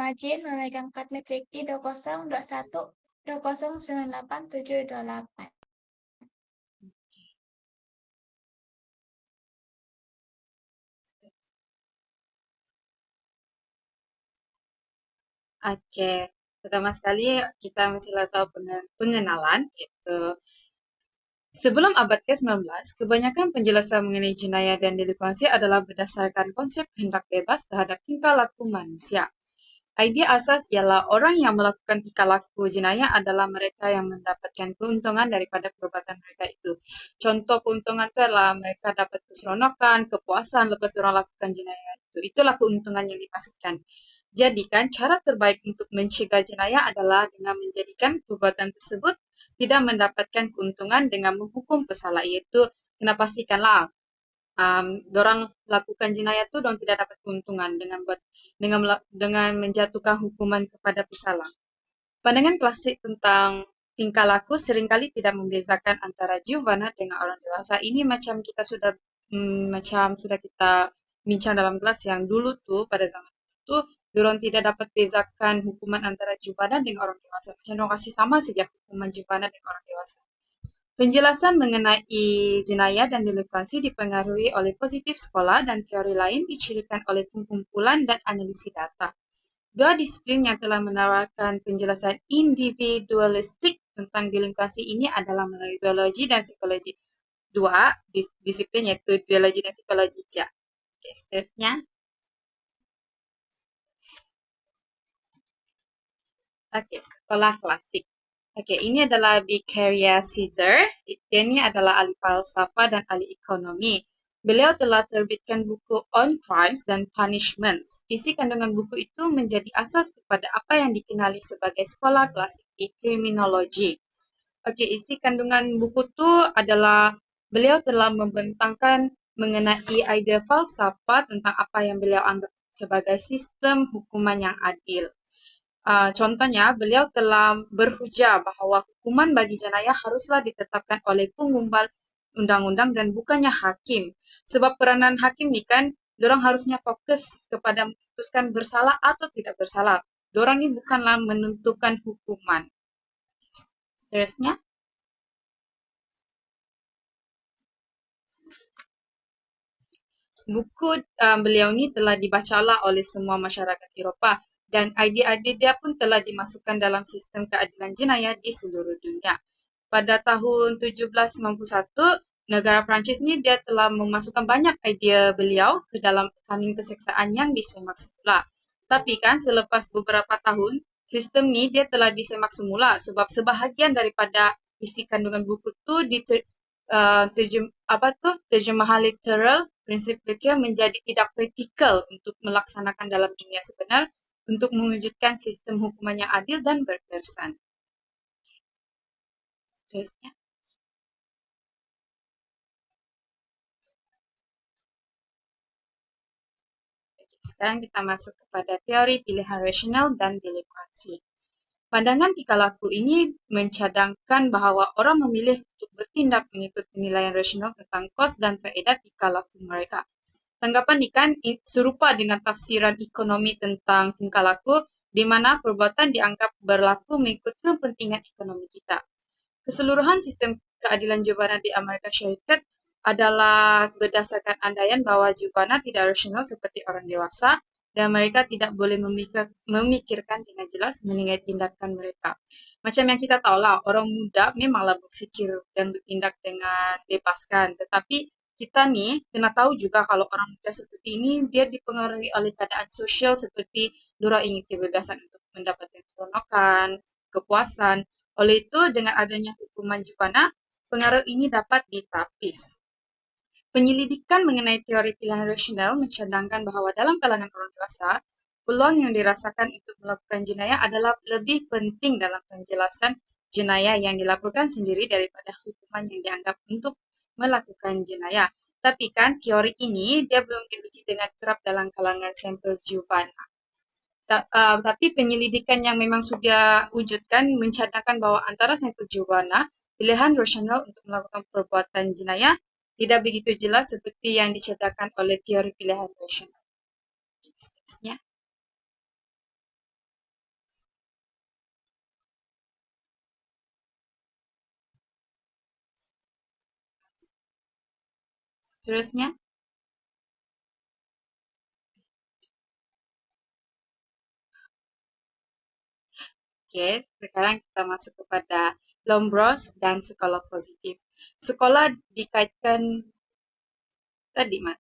Majid memegang Katmi Fikti 2021 2098728. Oke, pertama sekali kita mesti tahu pengenalan itu. Sebelum abad ke-19, kebanyakan penjelasan mengenai jenayah dan delinkuansi adalah berdasarkan konsep kehendak bebas terhadap tingkah laku manusia. Idea asas ialah orang yang melakukan tingkah laku jenayah adalah mereka yang mendapatkan keuntungan daripada perbuatan mereka itu. Contoh keuntungan itu adalah mereka dapat keseronokan, kepuasan lepas orang lakukan jenayah itu. Itulah keuntungan yang dimaksudkan. Jadi kan cara terbaik untuk mencegah jenayah adalah dengan menjadikan perbuatan tersebut tidak mendapatkan keuntungan dengan menghukum pesalah, iaitu kena pastikanlah dorang lakukan jenayah tu dorang tidak dapat keuntungan dengan menjatuhkan hukuman kepada pesalah. Pandangan klasik tentang tingkah laku seringkali tidak membezakan antara juvana dengan orang dewasa. Ini macam sudah kita bincang dalam kelas yang dulu tuh pada zaman itu dorang tidak dapat bezakan hukuman antara juvana dengan orang dewasa. Macam dorang kasih sama saja hukuman juvana dengan orang dewasa. Penjelasan mengenai jenayah dan delinkuansi dipengaruhi oleh positif sekolah dan teori lain dicirikan oleh pengumpulan dan analisis data. Dua disiplin yang telah menawarkan penjelasan individualistik tentang delinkuansi ini adalah melalui biologi dan psikologi. Dua disiplin yaitu biologi dan psikologi. Oke, seterusnya. Oke, sekolah klasik. Oke, ini adalah Beccaria Caesar. Dia ini adalah ahli falsafah dan ahli ekonomi. Beliau telah terbitkan buku On Crimes dan Punishments. Isi kandungan buku itu menjadi asas kepada apa yang dikenali sebagai sekolah klasik di kriminologi. Oke, isi kandungan buku itu adalah beliau telah membentangkan mengenai idea falsafah tentang apa yang beliau anggap sebagai sistem hukuman yang adil. Contohnya, beliau telah berhujah bahawa hukuman bagi jenayah haruslah ditetapkan oleh penggugat undang-undang dan bukannya hakim. Sebab peranan hakim ni kan, dorang harusnya fokus kepada memutuskan bersalah atau tidak bersalah. Dorang ni bukanlah menentukan hukuman. Seterusnya. Buku beliau ni telah dibacalah oleh semua masyarakat Eropah dan idea-idea dia pun telah dimasukkan dalam sistem keadilan jenayah di seluruh dunia. Pada tahun 1791, negara Perancis ni dia telah memasukkan banyak idea beliau ke dalam kanin keseksaan yang disemak semula. Tapi kan selepas beberapa tahun, sistem ni dia telah disemak semula sebab sebahagian daripada isi kandungan buku tu terjemahan literal prinsip Beccaria menjadi tidak praktikal untuk melaksanakan dalam dunia sebenar untuk mewujudkan sistem hukuman yang adil dan berkesan. Seterusnya. Sekarang kita masuk kepada teori pilihan rasional dan delinkuansi. Pandangan tingkah laku ini mencadangkan bahawa orang memilih untuk bertindak mengikut penilaian rasional tentang kos dan faedah tingkah laku mereka. Tanggapan ini kan serupa dengan tafsiran ekonomi tentang tingkah laku, di mana perbuatan dianggap berlaku mengikut kepentingan ekonomi kita. Keseluruhan sistem keadilan jubana di Amerika Syarikat adalah berdasarkan andaian bahwa jubana tidak rasional seperti orang dewasa dan mereka tidak boleh memikirkan dengan jelas mengenai tindakan mereka. Macam yang kita tahulah, orang muda memanglah berfikir dan bertindak dengan bebas kan. Tetapi kita ni kena tahu juga kalau orang muda seperti ini dia dipengaruhi oleh keadaan sosial seperti diorang ingin kebebasan untuk mendapatkan keseronokan, kepuasan. Oleh itu, dengan adanya hukuman jubana, pengaruh ini dapat ditapis. Penyelidikan mengenai teori pilihan rasional mencadangkan bahawa dalam kalangan orang dewasa, peluang yang dirasakan untuk melakukan jenayah adalah lebih penting dalam penjelasan jenayah yang dilaporkan sendiri daripada hukuman yang dianggap untuk melakukan jenayah. Tapi kan teori ini dia belum diuji dengan kerap dalam kalangan sampel juvana. Tapi penyelidikan yang memang sudah wujudkan mencadangkan bahawa antara sampel juvana, pilihan rasional untuk melakukan perbuatan jenayah tidak begitu jelas seperti yang dicadangkan oleh teori pilihan rasional. Seterusnya. Seterusnya, oke, sekarang kita masuk kepada Lombros dan sekolah positif. Sekolah dikaitkan tadi, Mat.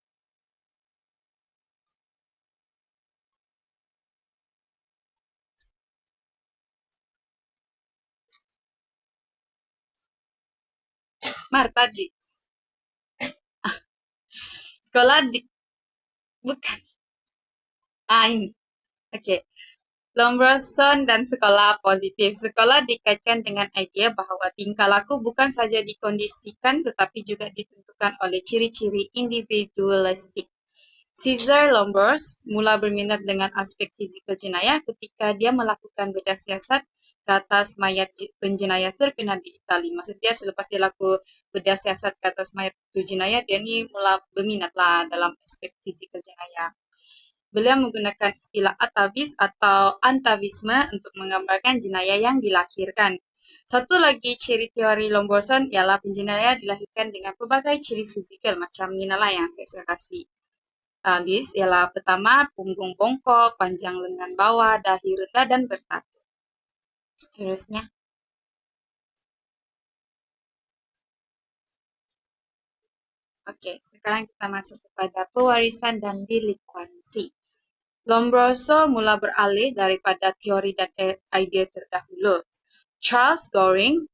Mar tadi. Sekolah di bukan. Ini. Oke. Lombroson dan sekolah positif. Sekolah dikaitkan dengan idea bahwa tingkah laku bukan saja dikondisikan tetapi juga ditentukan oleh ciri-ciri individualistik. Cesar Lombros mula berminat dengan aspek fizikal jenayah ketika dia melakukan bedah siasat ke atas mayat penjenayah terkenal di Itali. Maksudnya selepas dia laku bedah siasat ke atas mayat tu jenayah, dia ni mula berminat lah dalam aspek fizikal jenayah. Beliau menggunakan istilah atavis atau antavisme untuk menggambarkan jenayah yang dilahirkan. Satu lagi ciri teori Lombroson ialah penjenayah dilahirkan dengan pelbagai ciri fizikal macam inilah yang saya kasih list ialah pertama punggung bongkok, panjang lengan bawah, dahi rendah dan bertatu. Seterusnya. Oke, sekarang kita masuk kepada pewarisan dan delikuansi. Lombroso mula beralih daripada teori dan idea terdahulu. Charles Goring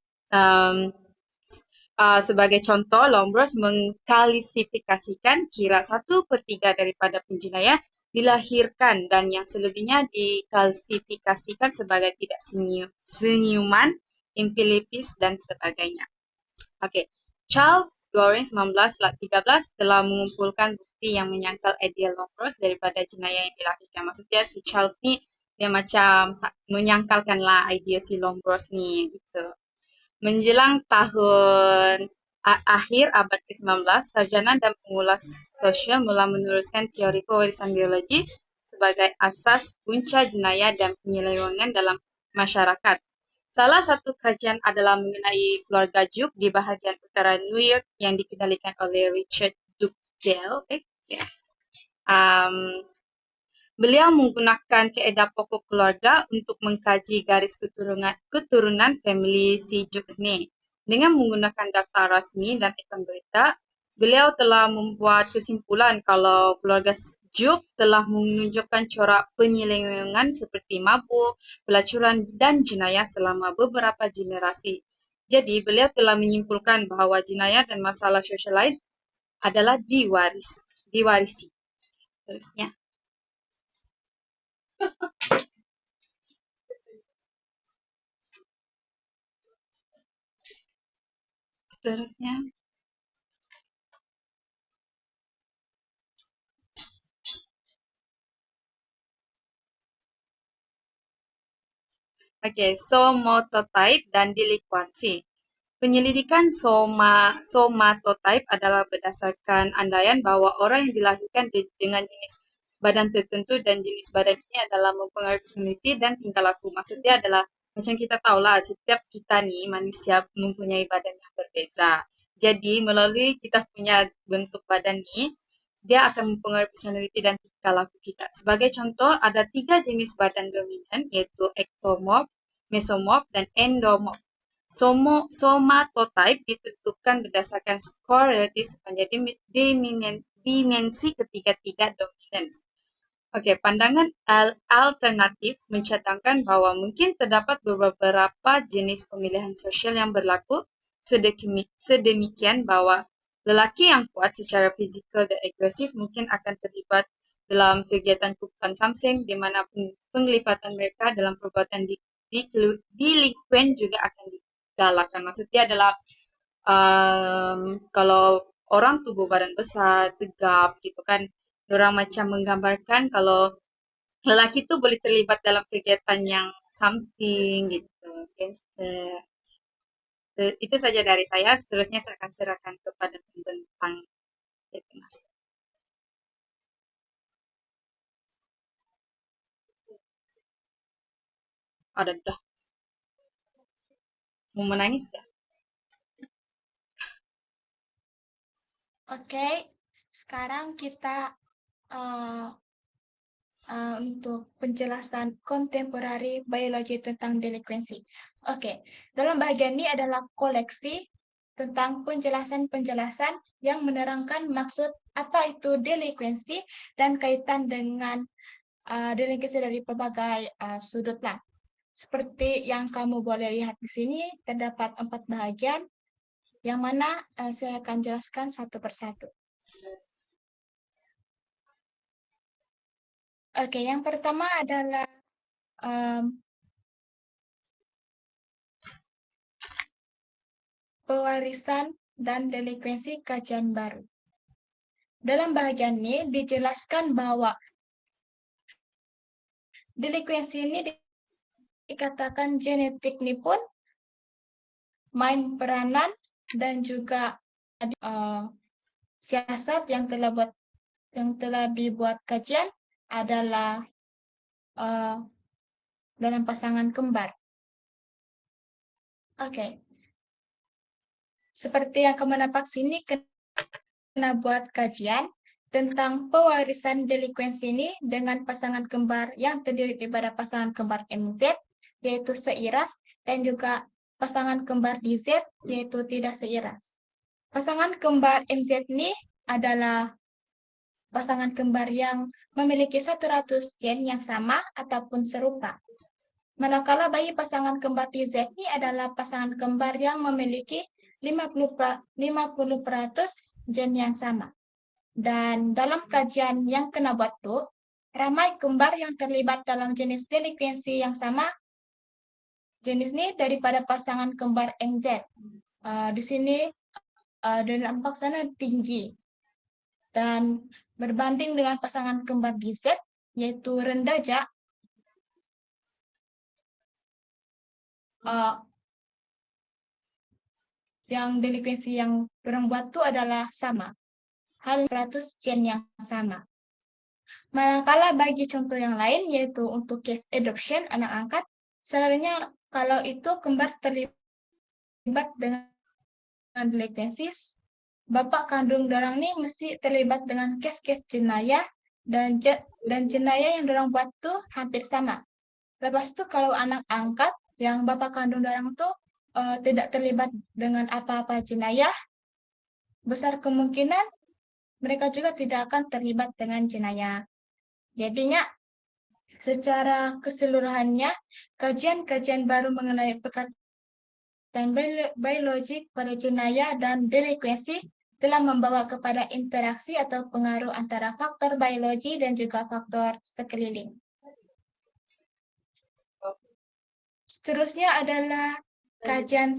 sebagai contoh, Lombros mengklasifikasikan kira 1/3 daripada penjenayah dilahirkan dan yang selebihnya diklasifikasikan sebagai tidak senyuman, impilepis dan sebagainya. Okey. Charles Goring 1913 telah mengumpulkan bukti yang menyangkal idea Lombros daripada jenayah yang dilahirkan. Maksudnya si Charles ni dia macam menyangkalkanlah idea si Lombros ni gitu. Menjelang tahun akhir abad ke-19, sarjana dan pengulas sosial mula meneruskan teori pewarisan biologi sebagai asas punca jenayah dan penyelewengan dalam masyarakat. Salah satu kajian adalah mengenai keluarga Juk di bahagian utara New York yang dikendalikan oleh Richard Dugdale. Beliau menggunakan kaedah pokok keluarga untuk mengkaji garis keturunan famili si Juk ni. Dengan menggunakan daftar rasmi dan iklan berita, beliau telah membuat kesimpulan kalau keluarga Juk telah menunjukkan corak penyelewengan seperti mabuk, pelacuran dan jenayah selama beberapa generasi. Jadi, beliau telah menyimpulkan bahawa jenayah dan masalah sosial lain adalah diwarisi. Terusnya. Seterusnya. Okey, somatotype dan delikuansi. Penyelidikan somatotype adalah berdasarkan andaian bahawa orang yang dilahirkan dengan jenis badan tertentu dan jenis badan ini adalah mempengaruhi personaliti dan tingkah laku. Maksudnya adalah macam kita tahulah setiap kita ni manusia mempunyai badan yang berbeza. Jadi melalui kita punya bentuk badan ni, dia akan mempengaruhi personaliti dan tingkah laku kita. Sebagai contoh, ada 3 jenis badan dominan iaitu ectomorph, mesomorph dan endomorph. Somatotype ditentukan berdasarkan skor relatif sepanjang dimensi ketiga-tiga dominan. Okey, pandangan alternatif mencadangkan bahawa mungkin terdapat beberapa jenis pemilihan sosial yang berlaku sedemikian bahawa lelaki yang kuat secara fizikal dan agresif mungkin akan terlibat dalam kegiatan kumpulan samseng di mana penglibatan mereka dalam perbuatan delikuen juga akan digalakkan. Maksudnya adalah kalau orang tubuh badan besar, tegap gitu kan, orang macam menggambarkan kalau lelaki tu boleh terlibat dalam kegiatan yang something gitu. Gangster. Itu saja dari saya. Seterusnya saya akan serahkan kepada tentang itu mas. Ada dah. Mau menangis ya? Oke, Sekarang kita untuk penjelasan contemporary biology tentang delinquency. Oke, dalam bagian ini adalah koleksi tentang penjelasan-penjelasan yang menerangkan maksud apa itu delinquency dan kaitan dengan delinquency dari berbagai sudut lah. Seperti yang kamu boleh lihat di sini, terdapat 4 bahagian, yang mana saya akan jelaskan satu persatu. Oke, yang pertama adalah pewarisan dan delinkuensi kajian baru. Dalam bagian ini dijelaskan bahwa delinkuensi ini dikatakan genetik ini pun main peranan dan juga siasat yang telah dibuat kajian adalah dalam pasangan kembar. Oke. Seperti yang kamu nampak sini, kena buat kajian tentang pewarisan delinkuensi ini dengan pasangan kembar yang terdiri daripada pasangan kembar MZ, yaitu seiras, dan juga pasangan kembar DZ, yaitu tidak seiras. Pasangan kembar MZ ini adalah pasangan kembar yang memiliki 100 gen yang sama ataupun serupa. Manakala bayi pasangan kembar DZ ini adalah pasangan kembar yang memiliki 50% gen yang sama. Dan dalam kajian yang kena buat tuh, ramai kembar yang terlibat dalam jenis delinkuensi yang sama. Jenis ini daripada pasangan kembar MZ. Di sini dari nampak sana tinggi. Dan berbanding dengan pasangan kembar DZ, yaitu rendah jak, yang delinkuensi yang orang buat itu adalah sama. Hal 100 gen yang sama. Manakala bagi contoh yang lain, yaitu untuk case adoption, anak angkat, sebenarnya kalau itu kembar terlibat dengan delinkuensi, bapak kandung dorang ini mesti terlibat dengan case-case jenayah, dan jenayah yang dorang buat tuh hampir sama. Lepas itu kalau anak angkat yang bapak kandung dorang tuh tidak terlibat dengan apa-apa jenayah, besar kemungkinan mereka juga tidak akan terlibat dengan jenayah. Jadinya, secara keseluruhannya, kajian-kajian baru mengenai pekatan biologi pada jenayah dan delinkuensi telah membawa kepada interaksi atau pengaruh antara faktor biologi dan juga faktor sekeliling. Seterusnya adalah kajian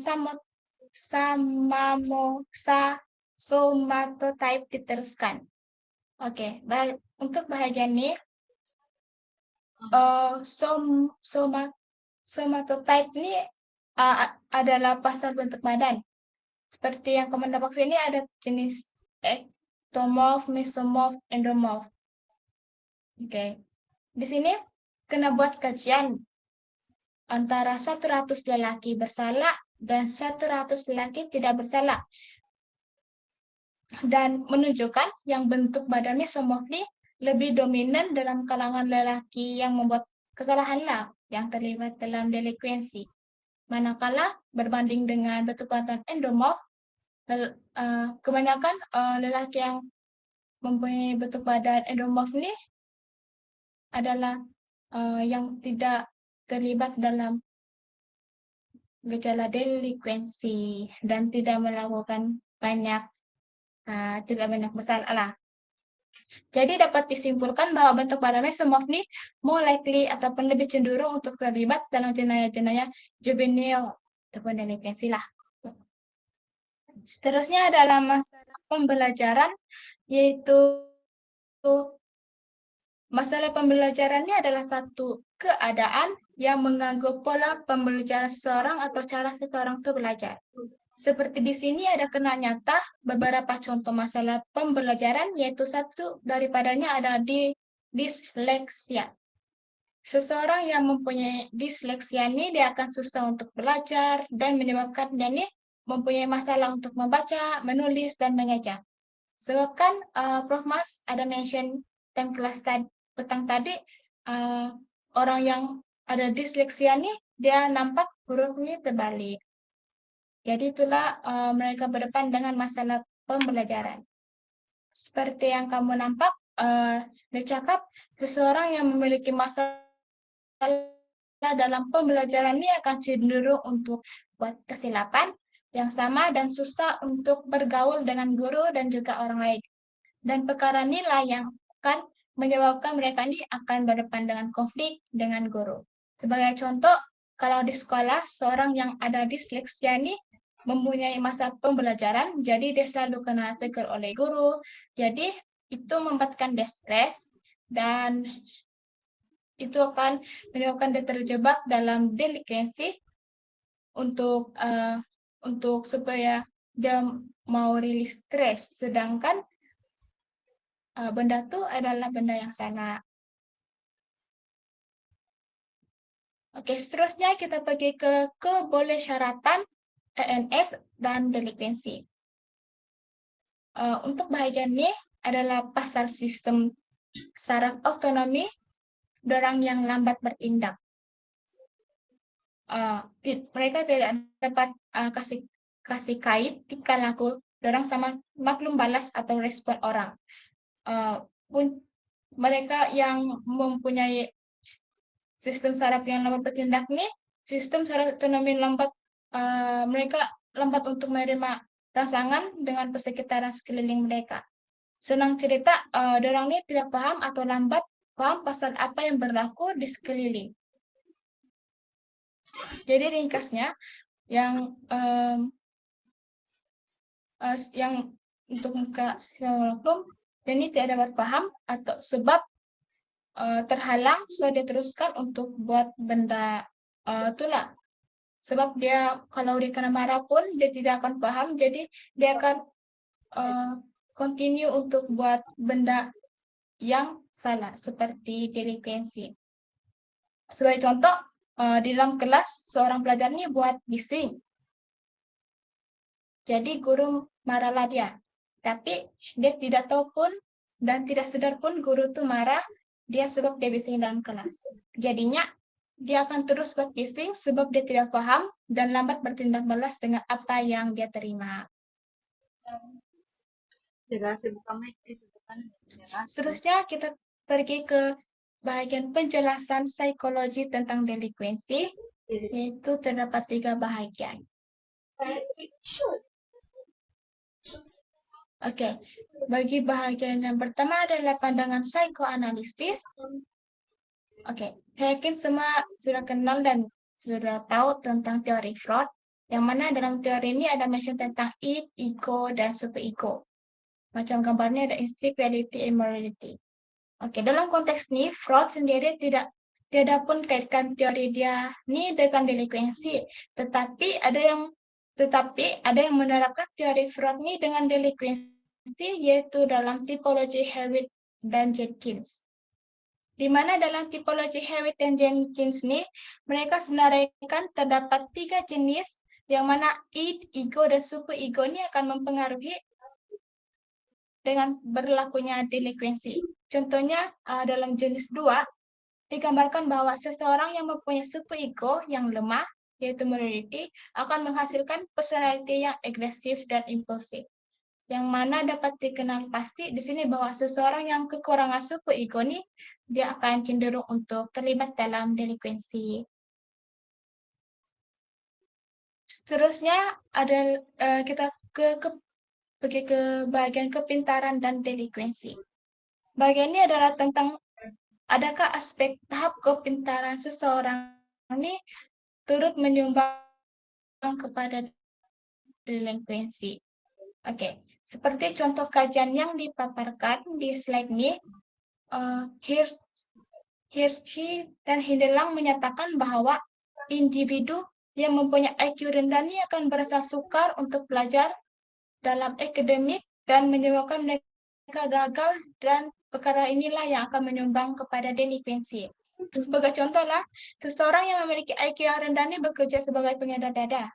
somatotype diteruskan. Oke, untuk bahagian ini, somatotype ini adalah pasar bentuk badan. Seperti yang kamu nampak sini ada jenis ectomorph, mesomorph, endomorph. Oke. Di sini kena buat kajian antara 100 lelaki bersalah dan 100 lelaki tidak bersalah. Dan menunjukkan yang bentuk badan mesomorph ini lebih dominan dalam kalangan lelaki yang membuat kesalahan lah yang terlibat dalam delinkuensi. Manakala berbanding dengan bentuk badan endomorph, kebanyakan lelaki yang mempunyai bentuk badan endomorph ini adalah yang tidak terlibat dalam gejala delinkuensi dan tidak melakukan banyak masalah. Jadi dapat disimpulkan bahwa bentuk badan mesomorph ini more likely ataupun lebih cenderung untuk terlibat dalam jenayah-jenayah juvenil ataupun delinkuensi lah. Seterusnya adalah masalah pembelajaran, yaitu masalah pembelajarannya adalah satu keadaan yang mengganggu pola pembelajaran seseorang atau cara seseorang itu belajar. Seperti di sini ada kena nyata beberapa contoh masalah pembelajaran, yaitu satu daripadanya ada disleksia. Seseorang yang mempunyai disleksia ini dia akan susah untuk belajar dan menyebabkan dia ini mempunyai masalah untuk membaca, menulis, dan mengeja. Sebab kan Prof. Mars ada mention time kelas petang tadi, orang yang ada disleksia nih, dia nampak hurufnya terbalik. Jadi itulah mereka berdepan dengan masalah pembelajaran. Seperti yang kamu nampak, dia cakap seseorang yang memiliki masalah dalam pembelajaran ini akan cenderung untuk buat kesilapan yang sama dan susah untuk bergaul dengan guru dan juga orang lain. Dan perkara inilah yang akan menyebabkan mereka ini akan berdepan dengan konflik dengan guru. Sebagai contoh, kalau di sekolah seorang yang ada disleksia ini mempunyai masa pembelajaran, jadi dia selalu kena tegur oleh guru, jadi itu membuatkan dia stres dan itu akan menyebabkan dia terjebak dalam delinkuensi untuk supaya dia mau rilis stres, sedangkan benda itu adalah benda yang salah. Oke, seterusnya kita pergi ke kebolehsyaratan ENS dan delinkuensi. Untuk bahagian ini adalah pasal sistem saraf otonomi orang yang lambat bertindak. Mereka tidak dapat kasih kait tingkah laku orang sama maklum balas atau respon orang. Mereka yang mempunyai sistem saraf yang lambat bertindak nih, sistem saraf otonomi lambat, mereka lambat untuk menerima rangsangan dengan persekitaran sekeliling mereka. Senang cerita, orang ini tidak paham atau lambat paham pasal apa yang berlaku di sekeliling. Jadi ringkasnya, yang untuk muka Assalamualaikum, ini tidak dapat paham atau sebab terhalang, so dia teruskan untuk buat benda itulah. Sebab dia kalau dia kena marah pun dia tidak akan paham, jadi dia akan continue untuk buat benda yang salah seperti delinkuensi. Sebagai contoh, di dalam kelas seorang pelajar ini buat bising. Jadi guru marahlah dia. Tapi dia tidak tahu pun dan tidak sadar pun guru itu marah dia sebab dia bising dalam kelas. Jadinya dia akan terus buat bising sebab dia tidak paham dan lambat bertindak balas dengan apa yang dia terima. Seterusnya kita pergi ke bagian penjelasan psikologi tentang delinkuensi, yaitu terdapat 3 bahagian. Oke, bagi bahagian yang pertama adalah pandangan psikoanalisis. Oke, saya yakin semua sudah kenal dan sudah tahu tentang teori Freud, yang mana dalam teori ini ada mention tentang id, ego, dan superego. Macam gambarnya ada instinct, reality, and morality. Oke, dalam konteks ini, Freud sendiri tidak pun kaitkan teori dia ini dengan delinkuensi, tetapi ada yang menerapkan teori Freud ini dengan delinkuensi, yaitu dalam tipologi Hewitt dan Jenkins. Di mana dalam tipologi Hewitt dan Jenkins ini, mereka senaraikan terdapat 3 jenis, yang mana id, ego, dan superego ini akan mempengaruhi dengan berlakunya delinkuensi. Contohnya dalam jenis 2, digambarkan bahwa seseorang yang mempunyai superego yang lemah, yaitu morality, akan menghasilkan personality yang agresif dan impulsif. Yang mana dapat dikenal pasti di sini bahwa seseorang yang kekurangan superego ini, dia akan cenderung untuk terlibat dalam delinkuensi. Seterusnya ada kita pergi ke bagian kepintaran dan delinkuensi. Bagian ini adalah tentang adakah aspek tahap kepintaran seseorang ini turut menyumbang kepada delinkuensi. Oke, seperti contoh kajian yang dipaparkan di slide ini, Hirschi dan Hindelang menyatakan bahwa individu yang mempunyai IQ rendah ini akan merasa sukar untuk belajar dalam akademik dan menyebabkan mereka gagal, dan perkara inilah yang akan menyumbang kepada delinkuensi. Sebagai contohlah, seseorang yang memiliki IQ yang rendah ini bekerja sebagai pengedar dada,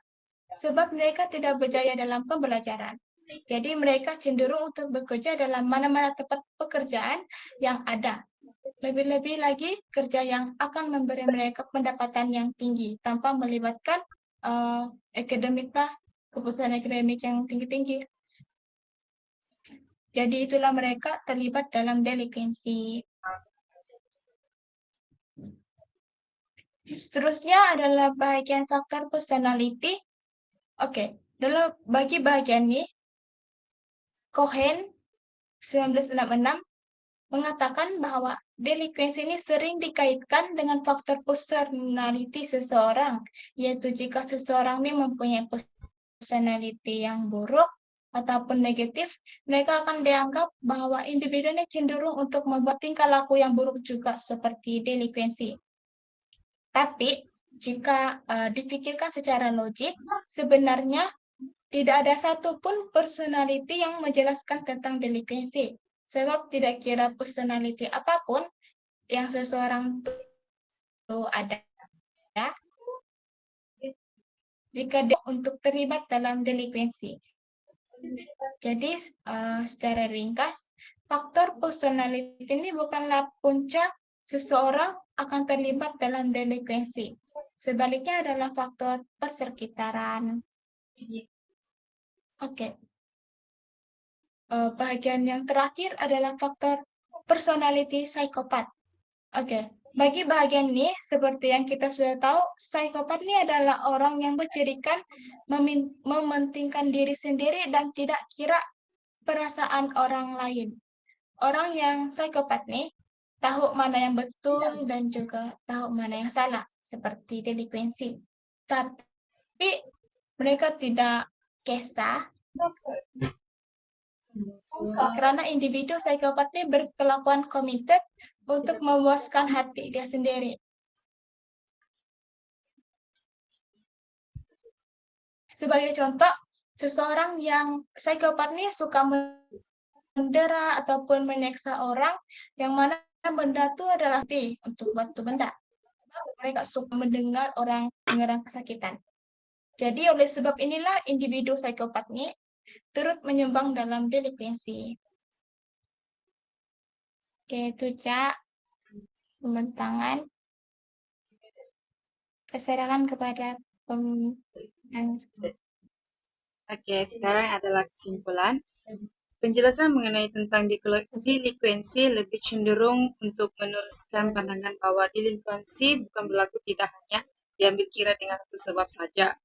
sebab mereka tidak berjaya dalam pembelajaran. Jadi mereka cenderung untuk bekerja dalam mana-mana tempat pekerjaan yang ada. Lebih-lebih lagi kerja yang akan memberi mereka pendapatan yang tinggi tanpa melibatkan akademik lah, keputusan akademik yang tinggi-tinggi. Jadi itulah mereka terlibat dalam delinkuensi. Seterusnya adalah bagian faktor personality. Oke, bagi bagian ini, Cohen 1966 mengatakan bahwa delinkuensi ini sering dikaitkan dengan faktor personality seseorang, yaitu jika seseorang ini mempunyai personality yang buruk ataupun negatif, mereka akan dianggap bahwa individu ini cenderung untuk membuat tingkah laku yang buruk juga seperti delinkuensi. Tapi jika dipikirkan secara logik, sebenarnya tidak ada satupun personality yang menjelaskan tentang delinkuensi. Sebab tidak kira personality apapun yang seseorang itu ada, jika dia untuk terlibat dalam delinkuensi. Jadi secara ringkas, faktor personality ini bukanlah puncak seseorang akan terlibat dalam delinkuensi. Sebaliknya adalah faktor persekitaran. Oke. Bagian yang terakhir adalah faktor personality psikopat. Oke. Bagi bagian ini, seperti yang kita sudah tahu, psikopat ini adalah orang yang bercirikan mementingkan diri sendiri dan tidak kira perasaan orang lain. Orang yang psikopat nih tahu mana yang betul dan juga tahu mana yang salah, seperti delinkuensi. Tapi mereka tidak kisah karena individu psikopat ini berkelakuan komited untuk memuaskan hati dia sendiri. Sebagai contoh, seseorang yang psikopat ini suka mendera ataupun menyiksa orang, yang mana benda itu adalah untuk batu benda. Mereka suka mendengar orang mengerang kesakitan. Jadi oleh sebab inilah individu psikopat ini turut menyumbang dalam delinkuensi. Oke, itu Cak. Pembentangan. Keserahkan kepada Oke, sekarang adalah kesimpulan. Penjelasan mengenai tentang delinkuensi lebih cenderung untuk meneruskan pandangan bahwa delinkuensi bukan berlaku tidak hanya diambil kira dengan satu sebab saja.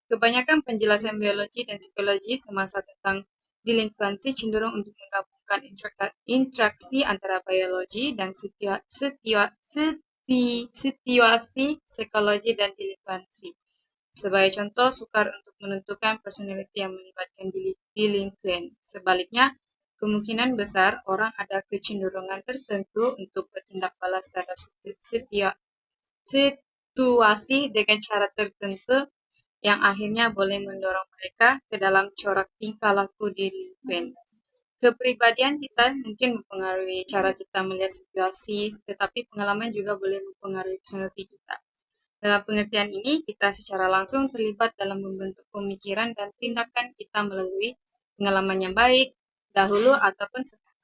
Kebanyakan penjelasan biologi dan psikologi semasa tentang delinkuensi cenderung untuk menggabungkan interaksi antara biologi dan situasi psikologi dan delinkuensi. Sebagai contoh, sukar untuk menentukan personality yang melibatkan delinkuen. Sebaliknya, kemungkinan besar orang ada kecenderungan tertentu untuk bertindak balas terhadap situasi dengan cara tertentu yang akhirnya boleh mendorong mereka ke dalam corak tingkah laku delinkuen. Kepribadian kita mungkin mempengaruhi cara kita melihat situasi, tetapi pengalaman juga boleh mempengaruhi personality kita. Dalam pengertian ini, kita secara langsung terlibat dalam membentuk pemikiran dan tindakan kita melalui pengalaman yang baik, dahulu ataupun sekarang.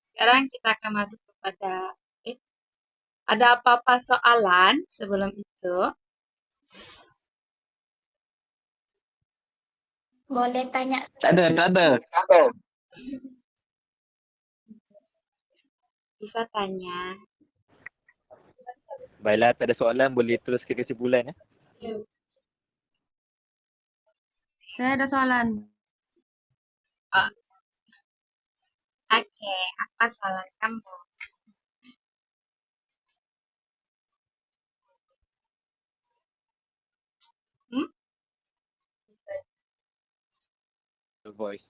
Sekarang kita akan masuk kepada, ada apa-apa soalan sebelum itu? boleh tanya. Tak ada. Bisa tanya. Baiklah, tak ada soalan, boleh terus ke kesimpulan ya. Saya ada soalan. Oke, apa soalan kamu? The voice.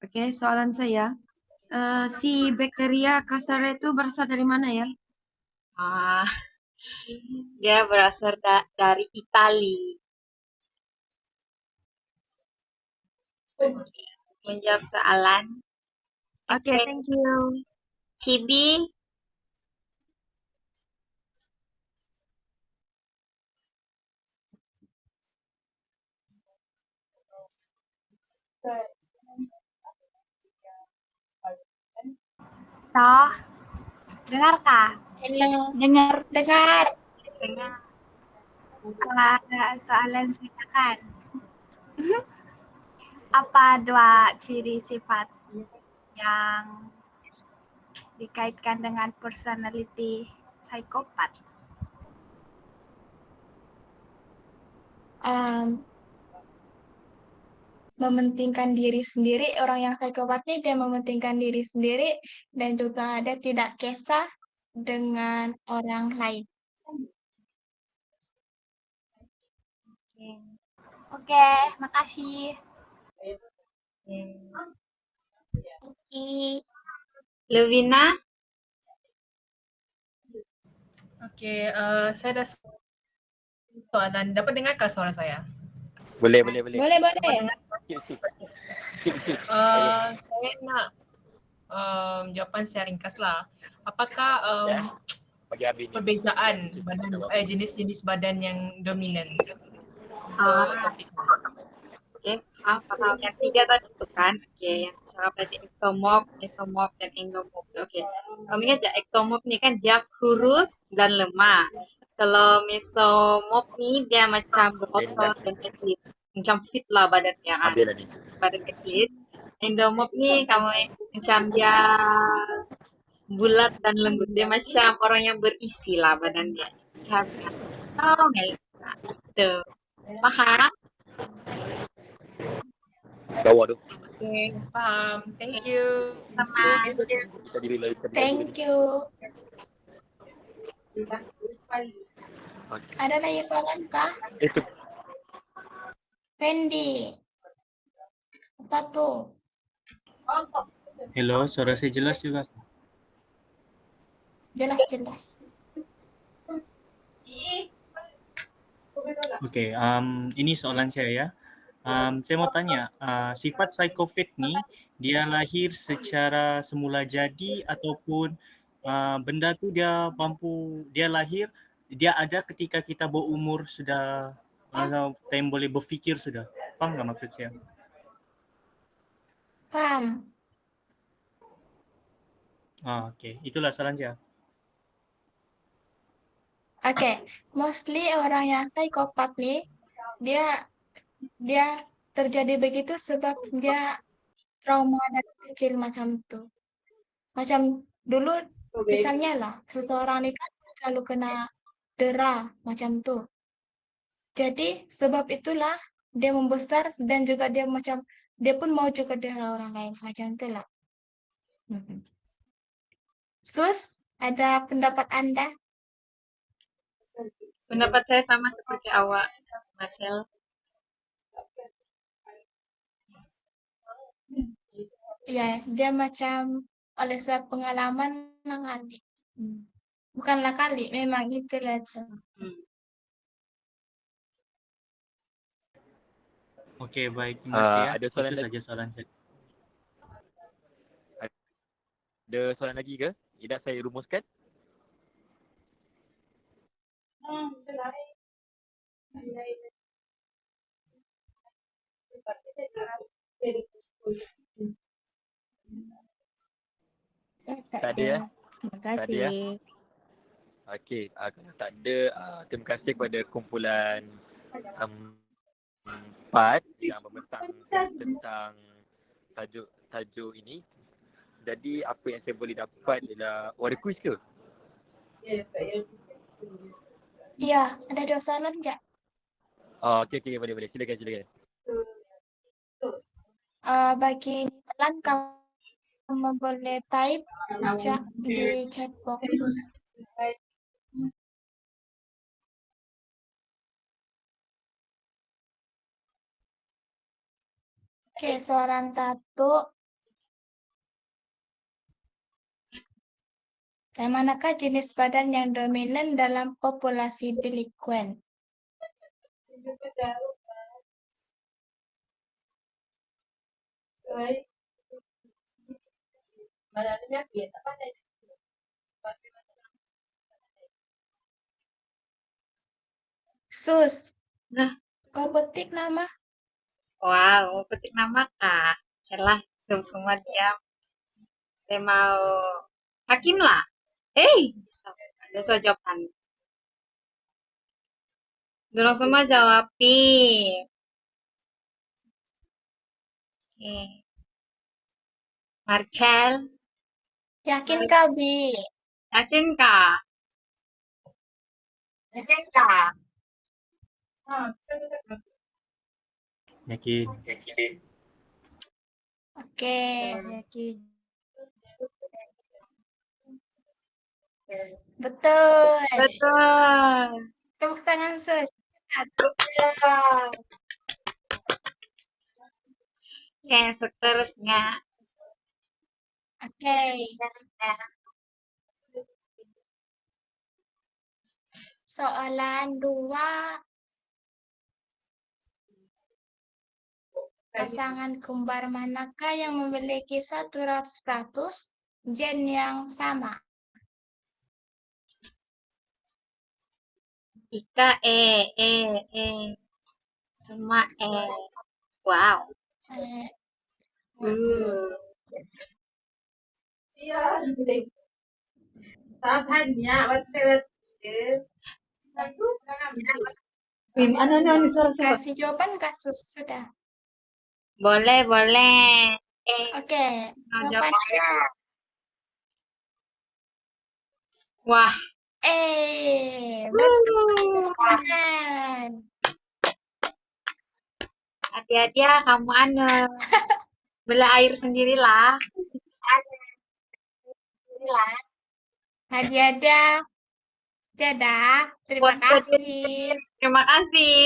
Oke, soalan saya. Si Beccaria Casare itu berasal dari mana ya? Dia berasal dari Itali. Menjawab soalan. Oke, thank you. Cibi, Toh, dengarkah? Halo, dengar. Dengar. Soalan saya kan. Apa dua ciri sifat yang dikaitkan dengan personality psikopat? Mementingkan diri sendiri, orang yang psikopat nih dia mementingkan diri sendiri dan juga dia tidak kisah dengan orang lain. Oke, makasih. Oke. Levina, Okey, saya ada soalan. Dapat dengarkah suara saya? Boleh. Boleh. Dapat dengar? Sip. Saya nak jawapan saya ringkaslah. Apakah Bagi habis ni. perbezaan badan jenis-jenis badan yang dominan Ah. untuk topik ni? Okey, faham. Yang tiga tadi tu kan? Okey, yang cara tadi ektomorf, mesomorf dan endomorf. Okey. Kamu ingat je ektomorf ni kan dia kurus dan lemah. Kalau mesomorf ni dia macam berotot dan atlet. Macam fit lah badan dia kan. Habis lah ni. Badan atlet. Endomorf ni kamu macam dia bulat dan lembut. Dia macam orang yang berisi lah badan dia. Comel. Gitu. Faham? Bawah tu. Okey, faham. Thank you. Sama. Kita diri lagi. Thank you. Ada lagi soalan kah? Itu. Fendi. Apa tuh? Hello, suara saya jelas juga. Jelas. Okey, ini soalan saya ya. Saya mau tanya, sifat psikopat ni dia lahir secara semula jadi ataupun benda tu dia lahir, dia ada ketika kita berumur sudah time boleh berfikir sudah. Faham tak maksud saya? Paham. Okey, itulah soalan saya. Oke, mostly orang yang psikopat nih, dia terjadi begitu sebab dia trauma dari kecil macam itu. Macam dulu, misalnya lah, seseorang ini kan selalu kena dera macam tuh. Jadi sebab itulah dia membesar dan juga dia pun mau juga dera orang lain macam itulah. Sus, ada pendapat Anda? Pendapat saya sama seperti awak, Marcel. Ya, dia macam oleh sebab pengalaman kali. Bukanlah kali, memang itulah itu. Okey, baik. Terima kasih ya. Ada soalan Itu lagi? saja soalan saya. Ada soalan lagi ke? Tidak saya rumuskan. Tak ada ya? Terima Tak ada ya? kasih. Okey, kalau tak ada, terima kasih kepada kumpulan 4 yang membentangkan tentang tajuk ini. Jadi apa yang saya boleh dapat adalah ada kuis ke? Iya, ada dua soalan enggak? Okey, boleh. Silakan. Bagi soalan kamu boleh type di chat box. Oke, soalan 1. Manakah jenis badan yang dominan dalam populasi delikuen? Sus, Nah, kau petik nama? Wow, mau petik nama kah? Celah, semua diam. Saya mau Hakim lah. Bisa. Ada soal jawaban. Dorong semua jawabin. Oke. Marcel, Yakin kah, Bi? yakin kah? Yakin kah? Yakin. Oke. Yakin. Betul. Betul. Tepuk tangan, Sus. Oke, seterusnya. Oke. Soalan 2. Pasangan kembar manakah yang memiliki 100% gen yang sama? Ika semua wow. Eh, Suara. kasih jawaban kasus sudah. Boleh. Oke, jawabannya. Wah. Betul. Hati-hati ya kamu bela air sendirilah. Hadiah. Dadah. Terima Buat diri kasih. sendiri. Terima kasih.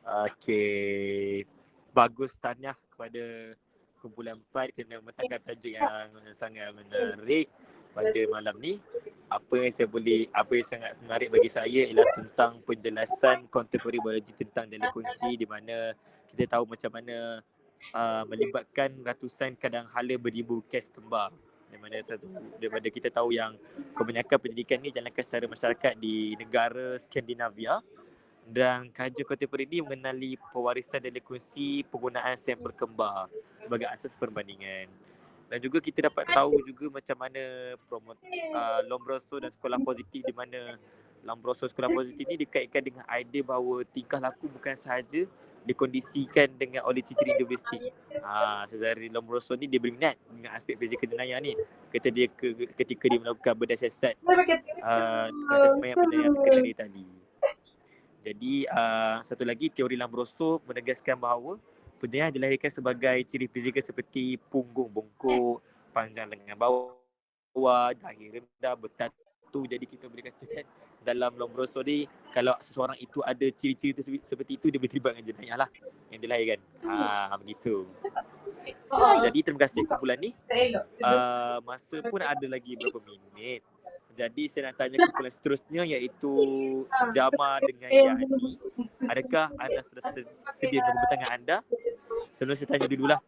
Okey. Bagus tahniah kepada kumpulan 4 kerana membentangkan tajuk yang sangat menarik pada malam ni. Apa yang sangat menarik bagi saya ialah tentang penjelasan contemporary biology tentang delinquency, di mana kita tahu macam mana melibatkan ratusan kadang hala beribu kes kembar. Daripada kita tahu yang kebanyakan pendidikan ni dijalankan secara masyarakat di negara Skandinavia, dan kajian kontemporer ini mengenali pewarisan delinquency penggunaan sampel kembar sebagai asas perbandingan. Dan juga kita dapat tahu juga macam mana Lombroso dan sekolah positif, di mana Lombroso sekolah positif ni dikaitkan dengan idea bahawa tingkah laku bukan sahaja dikondisikan dengan oleh ciri-ciri domestik. Cesare Lombroso ni dia berminat dengan aspek fizikal jenayah ni ketika dia melakukan bedah siasat ke atas mayat penjenayah yang terkenali tadi. Jadi satu lagi, teori Lombroso menegaskan bahawa penjenayah dilahirkan sebagai ciri fizikal seperti punggung bongkok, panjang lengan bawah, dahi rendah, bertatu. Jadi kita boleh katakan dalam Lombroso ni, kalau seseorang itu ada ciri-ciri seperti itu, dia boleh terlibat dengan jenayah lah yang dilahirkan. Begitu. Jadi terima kasih kumpulan ni. Masa pun ada lagi beberapa minit. Jadi saya nak tanya kumpulan seterusnya, iaitu Jama dengan Yani. Adakah anda sudah sedia membentangkan anda? Sebelum saya tanya dululah.